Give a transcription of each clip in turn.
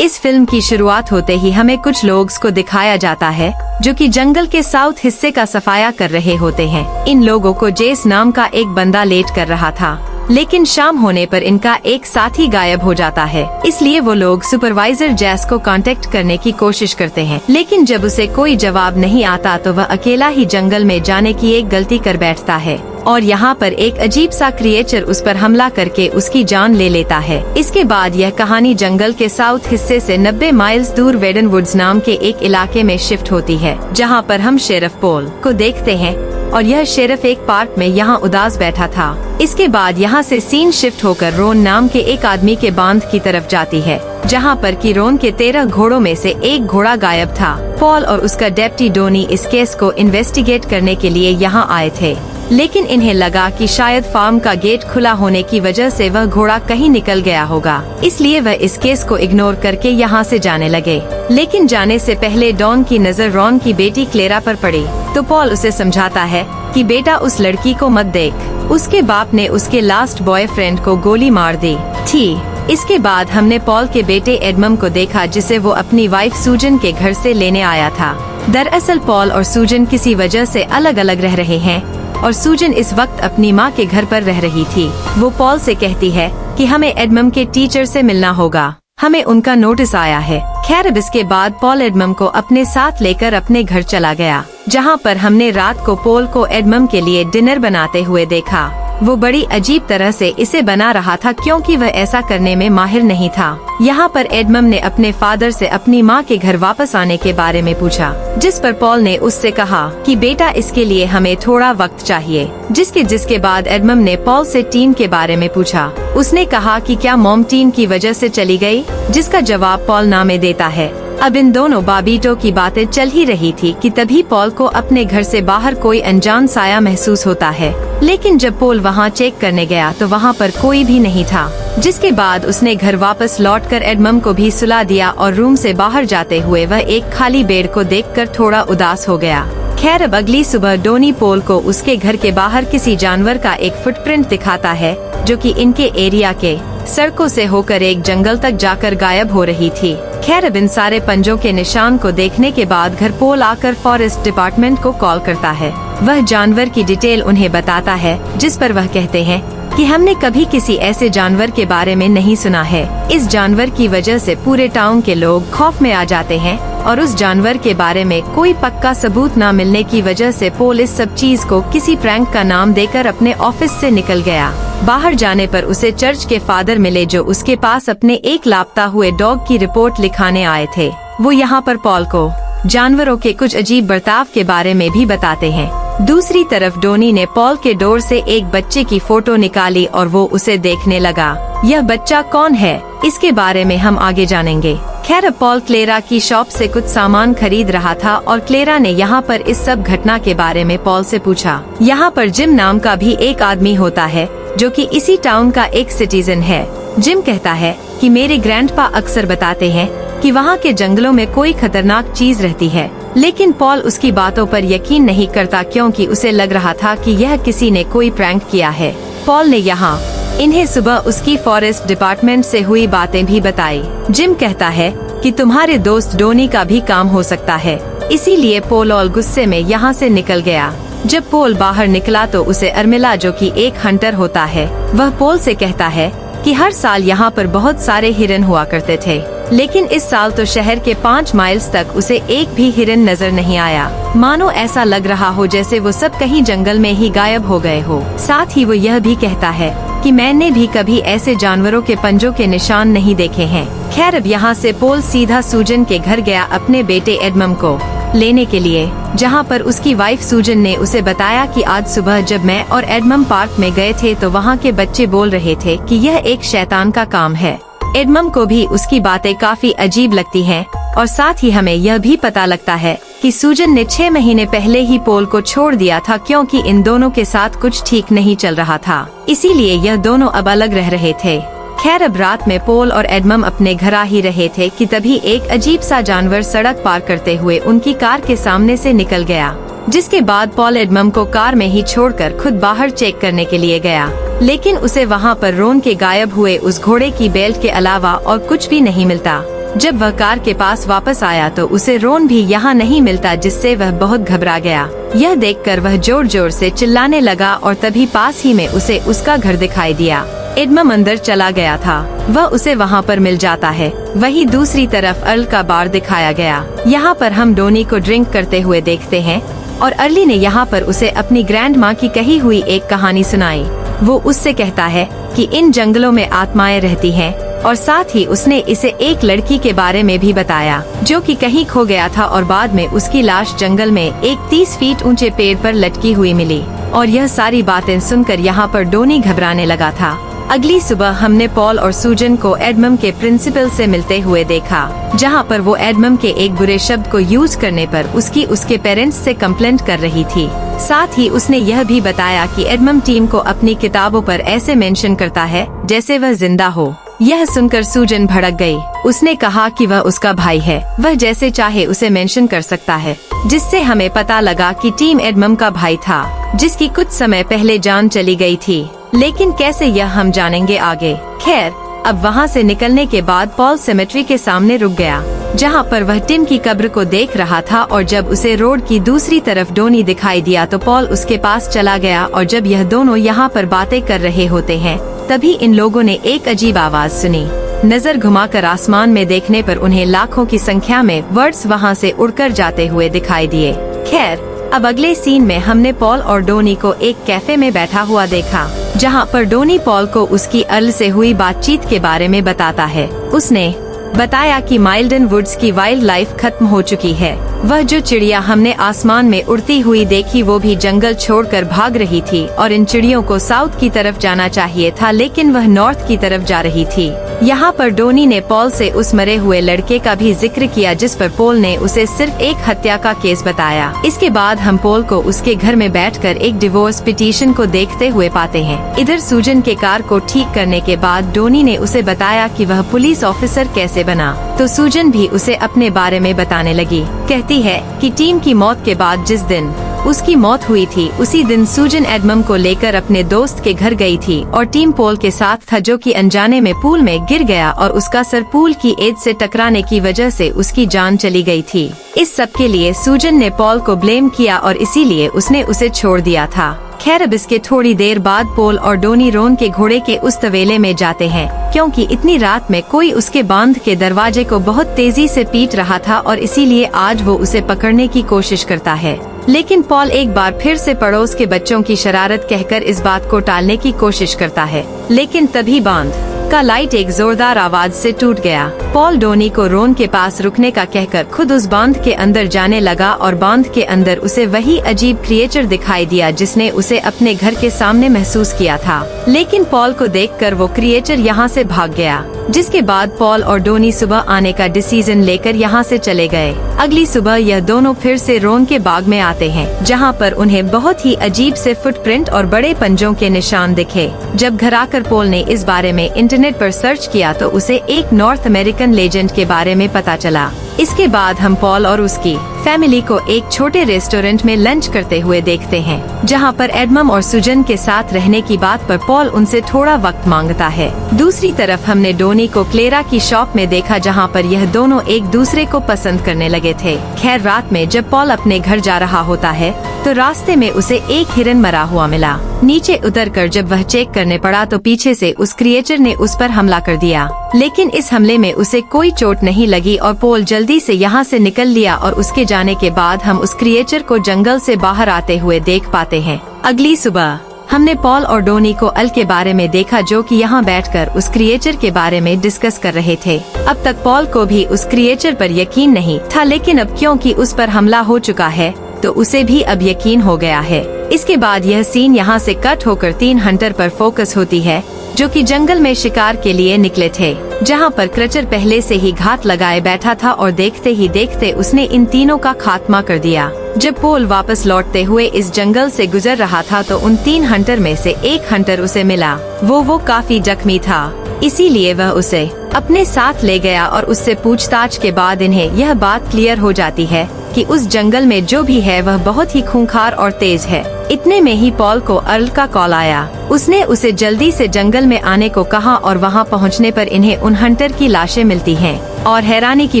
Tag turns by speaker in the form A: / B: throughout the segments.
A: इस फिल्म की शुरुआत होते ही हमें कुछ लोग्स को दिखाया जाता है जो कि जंगल के साउथ हिस्से का सफाया कर रहे होते हैं। इन लोगों को जेस नाम का एक बंदा लेट कर रहा था, लेकिन शाम होने पर इनका एक साथी गायब हो जाता है। इसलिए वो लोग सुपरवाइजर जैस को कांटेक्ट करने की कोशिश करते हैं, लेकिन जब उसे कोई जवाब नहीं आता तो वह अकेला ही जंगल में जाने की एक गलती कर बैठता है और यहाँ पर एक अजीब सा क्रिएचर उस पर हमला करके उसकी जान ले लेता है। इसके बाद यह कहानी जंगल के साउथ हिस्से से 90 माइल्स दूर वेडन वुड्स नाम के एक इलाके में शिफ्ट होती है, जहाँ पर हम शेरिफ पॉल को देखते हैं और यह शेरिफ एक पार्क में यहाँ उदास बैठा था। इसके बाद यहाँ से सीन शिफ्ट होकर रोन नाम के एक आदमी के बांध की तरफ जाती है, जहाँ पर कि रोन के 13 घोड़ों में से एक घोड़ा गायब था। पॉल और उसका डेप्टी डोनी इस केस को इन्वेस्टिगेट करने के लिए यहाँ आए थे, लेकिन इन्हें लगा कि शायद फार्म का गेट खुला होने की वजह से वह घोड़ा कहीं निकल गया होगा, इसलिए वह इस केस को इग्नोर करके यहाँ से जाने लगे। लेकिन जाने से पहले डॉन की नजर रॉन की बेटी क्लेरा पर पड़ी, तो पॉल उसे समझाता है कि बेटा उस लड़की को मत देख, उसके बाप ने उसके लास्ट बॉयफ्रेंड को गोली मार दी थी। इसके बाद हमने पॉल के बेटे एडमम को देखा, जिसे वो अपनी वाइफ सूजन के घर से लेने आया था। दरअसल पॉल और सूजन किसी वजह से अलग अलग रह रहे हैं और सूजन इस वक्त अपनी माँ के घर पर रह रही थी। वो पॉल से कहती है कि हमें एडमम के टीचर से मिलना होगा, हमें उनका नोटिस आया है। खैर अब इसके बाद पॉल एडमम को अपने साथ लेकर अपने घर चला गया, जहाँ पर हमने रात को पॉल को एडमम के लिए डिनर बनाते हुए देखा। वो बड़ी अजीब तरह से इसे बना रहा था क्योंकि वह ऐसा करने में माहिर नहीं था। यहाँ पर एडमम ने अपने फादर से अपनी माँ के घर वापस आने के बारे में पूछा, जिस पर पॉल ने उससे कहा कि बेटा इसके लिए हमें थोड़ा वक्त चाहिए। जिसके बाद एडमम ने पॉल से टीन के बारे में पूछा। उसने कहा कि क्या मॉम टीन की वजह से चली गई, जिसका जवाब पॉल ना में देता है। अब इन दोनों बाबीटो की बातें चल ही रही थी कि तभी पॉल को अपने घर से बाहर कोई अनजान साया महसूस होता है, लेकिन जब पॉल वहां चेक करने गया तो वहां पर कोई भी नहीं था। जिसके बाद उसने घर वापस लौटकर एडमम को भी सुला दिया और रूम से बाहर जाते हुए वह एक खाली बेड को देखकर थोड़ा उदास हो गया। खैर अब अगली सुबह डोनी पॉल को उसके घर के बाहर किसी जानवर का एक फुटप्रिंट दिखाता है, जो कि इनके एरिया के सड़कों से होकर एक जंगल तक जाकर गायब हो रही थी। खैर अब इन सारे पंजों के निशान को देखने के बाद घर पॉल आकर फॉरेस्ट डिपार्टमेंट को कॉल करता है। वह जानवर की डिटेल उन्हें बताता है, जिस पर वह कहते हैं कि हमने कभी किसी ऐसे जानवर के बारे में नहीं सुना है। इस जानवर की वजह से पूरे टाउन के लोग खौफ में आ जाते हैं और उस जानवर के बारे में कोई पक्का सबूत न मिलने की वजह से पॉल इस सब चीज को किसी प्रैंक का नाम देकर अपने ऑफिस से निकल गया। बाहर जाने पर उसे चर्च के फादर मिले, जो उसके पास अपने एक लापता हुए डॉग की रिपोर्ट लिखाने आए थे। वो यहाँ पर पॉल को जानवरों के कुछ अजीब बर्ताव के बारे में भी बताते हैं। दूसरी तरफ डोनी ने पॉल के डोर से एक बच्चे की फोटो निकाली और वो उसे देखने लगा। यह बच्चा कौन है, इसके बारे में हम आगे जानेंगे। खैर पॉल क्लेरा की शॉप से कुछ सामान खरीद रहा था और क्लेरा ने यहाँ पर इस सब घटना के बारे में पॉल से पूछा। यहाँ पर जिम नाम का भी एक आदमी होता है, जो कि इसी टाउन का एक सिटीजन है। जिम कहता है कि मेरे ग्रैंडपा अक्सर बताते हैं कि वहाँ के जंगलों में कोई खतरनाक चीज रहती है, लेकिन पॉल उसकी बातों पर यकीन नहीं करता क्योंकि उसे लग रहा था कि यह किसी ने कोई प्रैंक किया है। पॉल ने यहाँ इन्हें सुबह उसकी फॉरेस्ट डिपार्टमेंट से हुई बातें भी बताई। जिम कहता है कि तुम्हारे दोस्त डोनी का भी काम हो सकता है, इसीलिए पॉल और गुस्से में यहाँ से निकल गया। जब पॉल बाहर निकला तो उसे अर्मिला, जो कि एक हंटर होता है, वह पॉल से कहता है कि हर साल यहाँ पर बहुत सारे हिरन हुआ करते थे, लेकिन इस साल तो शहर के 5 माइल्स तक उसे एक भी हिरन नजर नहीं आया। मानो ऐसा लग रहा हो जैसे वो सब कहीं जंगल में ही गायब हो गए हो। साथ ही वो यह भी कहता है कि मैंने भी कभी ऐसे जानवरों के पंजों के निशान नहीं देखे हैं। खैर अब यहाँ से पॉल सीधा सूजन के घर गया अपने बेटे एडमम को लेने के लिए, जहाँ पर उसकी वाइफ सूजन ने उसे बताया कि आज सुबह जब मैं और एडमम पार्क में गए थे तो वहाँ के बच्चे बोल रहे थे कि यह एक शैतान का काम है। एडमम को भी उसकी बातें काफी अजीब लगती हैं और साथ ही हमें यह भी पता लगता है कि सूजन ने 6 महीने पहले ही पॉल को छोड़ दिया था क्योंकि इन दोनों के साथ कुछ ठीक नहीं चल रहा था, इसीलिए यह दोनों अब अलग रह रहे थे। खैर अब रात में पॉल और एडमम अपने घर आ ही रहे थे कि तभी एक अजीब सा जानवर सड़क पार करते हुए उनकी कार के सामने से निकल गया। जिसके बाद पॉल एडमम को कार में ही छोड़कर खुद बाहर चेक करने के लिए गया, लेकिन उसे वहां पर रोन के गायब हुए उस घोड़े की बेल्ट के अलावा और कुछ भी नहीं मिलता। जब वह कार के पास वापस आया तो उसे रोन भी यहाँ नहीं मिलता, जिससे वह बहुत घबरा गया। यह देखकर वह जोर जोर से चिल्लाने लगा और तभी पास ही में उसे उसका घर दिखाई दिया। एडमम अंदर चला गया था, वह उसे वहाँ पर मिल जाता है। वहीं दूसरी तरफ अर्ल का बार दिखाया गया। यहाँ पर हम डोनी को ड्रिंक करते हुए देखते हैं और अर्ली ने यहाँ पर उसे अपनी ग्रैंड माँ की कही हुई एक कहानी सुनाई। वो उससे कहता है कि इन जंगलों में आत्माएं रहती हैं और साथ ही उसने इसे एक लड़की के बारे में भी बताया जो कि कहीं खो गया था और बाद में उसकी लाश जंगल में एक 30 फीट ऊंचे पेड़ पर लटकी हुई मिली। और यह सारी बातें सुनकर यहाँ पर डोनी घबराने लगा था। अगली सुबह हमने पॉल और सूजन को एडमम के प्रिंसिपल से मिलते हुए देखा, जहाँ पर वो एडमम के एक बुरे शब्द को यूज करने पर उसके पेरेंट्स से कंप्लेंट कर रही थी। साथ ही उसने यह भी बताया कि एडमम टीम को अपनी किताबों पर ऐसे मेंशन करता है जैसे वह जिंदा हो। यह सुनकर सूजन भड़क गई। उसने कहा कि वह उसका भाई है, वह जैसे चाहे उसे मेंशन कर सकता है, जिससे हमें पता लगा कि टीम एडमम का भाई था, जिसकी कुछ समय पहले जान चली गई थी। लेकिन कैसे, यह हम जानेंगे आगे। खैर, अब वहाँ से निकलने के बाद पॉल सेमेट्री के सामने रुक गया, जहाँ पर वह टिम की कब्र को देख रहा था। और जब उसे रोड की दूसरी तरफ डोनी दिखाई दिया तो पॉल उसके पास चला गया। और जब यह दोनों यहाँ पर बातें कर रहे होते हैं, तभी इन लोगों ने एक अजीब आवाज सुनी। नजर घुमाकर आसमान में देखने पर उन्हें लाखों की संख्या में बर्ड्स वहाँ से उड़कर जाते हुए दिखाई दिए। खैर, अब अगले सीन में हमने पॉल और डोनी को एक कैफे में बैठा हुआ देखा, जहाँ पर डोनी पॉल को उसकी अर्ल से हुई बातचीत के बारे में बताता है। उसने बताया कि माइल्डन वुड्स की वाइल्ड लाइफ खत्म हो चुकी है। वह जो चिड़िया हमने आसमान में उड़ती हुई देखी वो भी जंगल छोड़कर भाग रही थी और इन चिड़ियों को साउथ की तरफ जाना चाहिए था, लेकिन वह नॉर्थ की तरफ जा रही थी। यहाँ पर डोनी ने पॉल से उस मरे हुए लड़के का भी जिक्र किया, जिस पर पॉल ने उसे सिर्फ एक हत्या का केस बताया। इसके बाद हम पॉल को उसके घर में बैठकर एक डिवोर्स पिटीशन को देखते हुए पाते हैं। इधर सूजन के कार को ठीक करने के बाद डोनी ने उसे बताया कि वह पुलिस ऑफिसर कैसे बना, तो सूजन भी उसे अपने बारे में बताने लगी। कहती है कि टीम की मौत के बाद जिस दिन उसकी मौत हुई थी, उसी दिन सूजन एडमम को लेकर अपने दोस्त के घर गई थी और टीम पॉल के साथ था, जो कि अनजाने में पूल में गिर गया और उसका सर पूल की एज से टकराने की वजह से उसकी जान चली गई थी। इस सब के लिए सूजन ने पॉल को ब्लेम किया और इसीलिए उसने उसे छोड़ दिया था। खैर, अब इसके थोड़ी देर बाद पॉल और डोनी रोन के घोड़े के उस तवेले में जाते हैं, क्योंकि इतनी रात में कोई उसके बांध के दरवाजे को बहुत तेजी से पीट रहा था और इसीलिए आज वो उसे पकड़ने की कोशिश करता है। लेकिन पॉल एक बार फिर से पड़ोस के बच्चों की शरारत कहकर इस बात को टालने की कोशिश करता है, लेकिन तभी बांध का लाइट एक जोरदार आवाज से टूट गया। पॉल डोनी को रोन के पास रुकने का कहकर खुद उस बांध के अंदर जाने लगा और बांध के अंदर उसे वही अजीब क्रिएचर दिखाई दिया जिसने उसे अपने घर के सामने महसूस किया था। लेकिन पॉल को देखकर वो क्रिएचर यहाँ से भाग गया, जिसके बाद पॉल और डोनी सुबह आने का डिसीजन लेकर यहाँ से चले गए। अगली सुबह यह दोनों फिर से रोन के बाग में आते हैं, जहाँ पर उन्हें बहुत ही अजीब से फुटप्रिंट और बड़े पंजों के निशान दिखे। जब घर आकर पॉल ने इस बारे में इंटरनेट पर सर्च किया तो उसे एक नॉर्थ अमेरिकन लेजेंड के बारे में पता चला। इसके बाद हम पॉल और उसकी फैमिली को एक छोटे रेस्टोरेंट में लंच करते हुए देखते हैं, जहां पर एडमम और सूजन के साथ रहने की बात पर पॉल उनसे थोड़ा वक्त मांगता है। दूसरी तरफ हमने डोनी को क्लेरा की शॉप में देखा, जहां पर यह दोनों एक दूसरे को पसंद करने लगे थे। खैर, रात में जब पॉल अपने घर जा रहा होता है तो रास्ते में उसे एक हिरन मरा हुआ मिला। नीचे उतरकर जब वह चेक करने पड़ा तो पीछे से उस क्रिएचर ने उस पर हमला कर दिया, लेकिन इस हमले में उसे कोई चोट नहीं लगी और पॉल जल्दी से यहाँ से निकल लिया। और उसके जाने के बाद हम उस क्रिएचर को जंगल से बाहर आते हुए देख पाते हैं। अगली सुबह हमने पॉल और डोनी को अल के बारे में देखा, जो कि यहाँ बैठकर उस क्रिएचर के बारे में डिस्कस कर रहे थे। अब तक पॉल को भी उस क्रिएचर पर यकीन नहीं था, लेकिन अब क्योंकि उस पर हमला हो चुका है तो उसे भी अब यकीन हो गया है। इसके बाद यह सीन यहाँ से कट होकर 3 हंटर पर फोकस होती है, जो कि जंगल में शिकार के लिए निकले थे, जहाँ पर क्रचर पहले से ही घात लगाए बैठा था और देखते ही देखते उसने इन तीनों का खात्मा कर दिया। जब पॉल वापस लौटते हुए इस जंगल से गुजर रहा था तो उन 3 हंटर में से एक हंटर उसे मिला। वो काफी जख्मी था, इसीलिए वह उसे अपने साथ ले गया और उससे पूछताछ के बाद इन्हें यह बात क्लियर हो जाती है कि उस जंगल में जो भी है वह बहुत ही खूंखार और तेज है। इतने में ही पॉल को अर्ल का कॉल आया। उसने उसे जल्दी से जंगल में आने को कहा और वहां पहुंचने पर इन्हें उन हंटर की लाशें मिलती हैं। और हैरानी की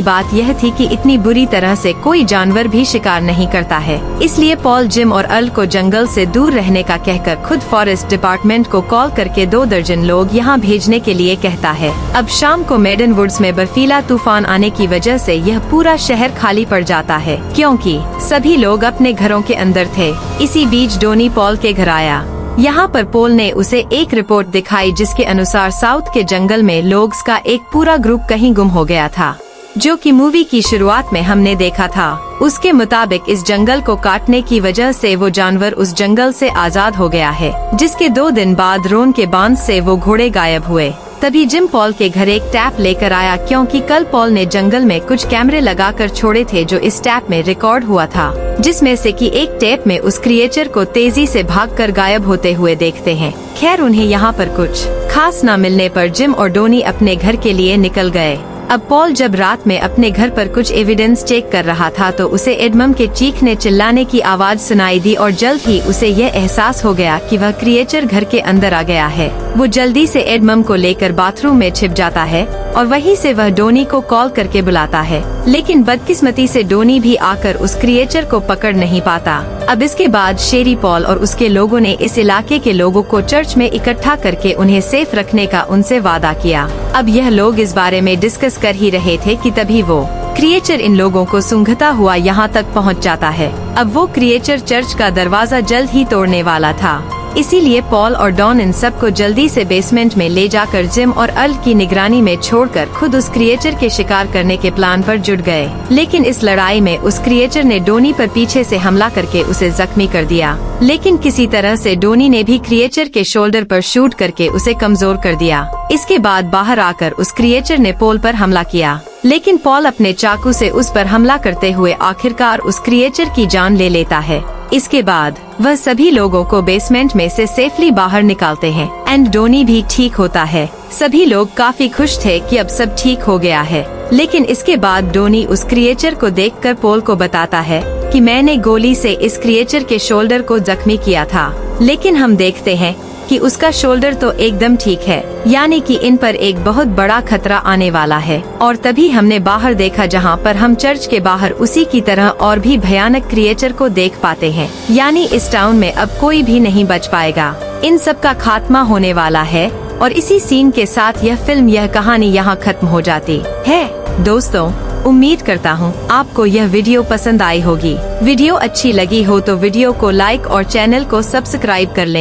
A: बात यह थी कि इतनी बुरी तरह से कोई जानवर भी शिकार नहीं करता है। इसलिए पॉल जिम और अर्ल को जंगल से दूर रहने का कहकर खुद फॉरेस्ट डिपार्टमेंट को कॉल करके 2 दर्जन लोग यहाँ भेजने के लिए कहता है। अब शाम को मेडन वुड्स में बर्फीला तूफान आने की वजह से यह पूरा शहर खाली पड़ जाता है, क्योंकि सभी लोग अपने घरों के अंदर थे। इसी बीच डोनी पॉल के घर आया। यहाँ पर पॉल ने उसे एक रिपोर्ट दिखाई जिसके अनुसार साउथ के जंगल में लोग्स का एक पूरा ग्रुप कहीं गुम हो गया था, जो कि मूवी की शुरुआत में हमने देखा था। उसके मुताबिक इस जंगल को काटने की वजह से वो जानवर उस जंगल से आजाद हो गया है, जिसके 2 दिन बाद रोन के बांध से वो घोड़े गायब हुए। तभी जिम पॉल के घर एक टैप लेकर आया, क्योंकि कल पॉल ने जंगल में कुछ कैमरे लगाकर छोड़े थे जो इस टैप में रिकॉर्ड हुआ था, जिसमें से कि एक टेप में उस क्रिएचर को तेजी से भागकर गायब होते हुए देखते हैं। खैर उन्हें यहाँ पर कुछ खास न मिलने पर जिम और डोनी अपने घर के लिए निकल गए। अब पॉल जब रात में अपने घर पर कुछ एविडेंस चेक कर रहा था तो उसे एडमम के चीखने चिल्लाने की आवाज सुनाई दी और जल्द ही उसे यह एहसास हो गया कि वह क्रिएचर घर के अंदर आ गया है। वो जल्दी से एडमम को लेकर बाथरूम में छिप जाता है और वहीं से वह डोनी को कॉल करके बुलाता है, लेकिन बदकिस्मती से डोनी भी आकर उस क्रिएचर को पकड़ नहीं पाता। अब इसके बाद शेरी पॉल और उसके लोगों ने इस इलाके के लोगों को चर्च में इकट्ठा करके उन्हें सेफ रखने का उनसे वादा किया। अब यह लोग इस बारे में डिस्कस कर ही रहे थे कि तभी वो क्रिएचर इन लोगों को सूंघता हुआ यहाँ तक पहुँच जाता है। अब वो क्रिएचर चर्च का दरवाजा जल्द ही तोड़ने वाला था, इसीलिए पॉल और डॉन इन सब को जल्दी से बेसमेंट में ले जाकर जिम और अर्ल की निगरानी में छोड़कर खुद उस क्रिएचर के शिकार करने के प्लान पर जुट गए। लेकिन इस लड़ाई में उस क्रिएचर ने डोनी पर पीछे से हमला करके उसे जख्मी कर दिया, लेकिन किसी तरह से डोनी ने भी क्रिएचर के शोल्डर पर शूट करके उसे कमजोर कर दिया। इसके बाद बाहर आकर उस क्रिएचर ने पॉल पर हमला किया, लेकिन पॉल अपने चाकू से उस पर हमला करते हुए आखिरकार उस क्रिएचर की जान ले लेता है। इसके बाद वह सभी लोगों को बेसमेंट में से सेफली बाहर निकालते हैं एंड डोनी भी ठीक होता है। सभी लोग काफी खुश थे कि अब सब ठीक हो गया है, लेकिन इसके बाद डोनी उस क्रिएचर को देखकर पॉल को बताता है कि मैंने गोली से इस क्रिएचर के शोल्डर को जख्मी किया था, लेकिन हम देखते हैं कि उसका शोल्डर तो एकदम ठीक है, यानी कि इन पर एक बहुत बड़ा खतरा आने वाला है। और तभी हमने बाहर देखा जहां पर हम चर्च के बाहर उसी की तरह और भी भयानक क्रिएचर को देख पाते हैं, यानी इस टाउन में अब कोई भी नहीं बच पाएगा। इन सब का खात्मा होने वाला है और इसी सीन के साथ यह फिल्म, यह कहानी यहाँ खत्म हो जाती है। दोस्तों, उम्मीद करता हूँ आपको यह वीडियो पसंद आई होगी। वीडियो अच्छी लगी हो तो वीडियो को लाइक और चैनल को सब्सक्राइब कर लें।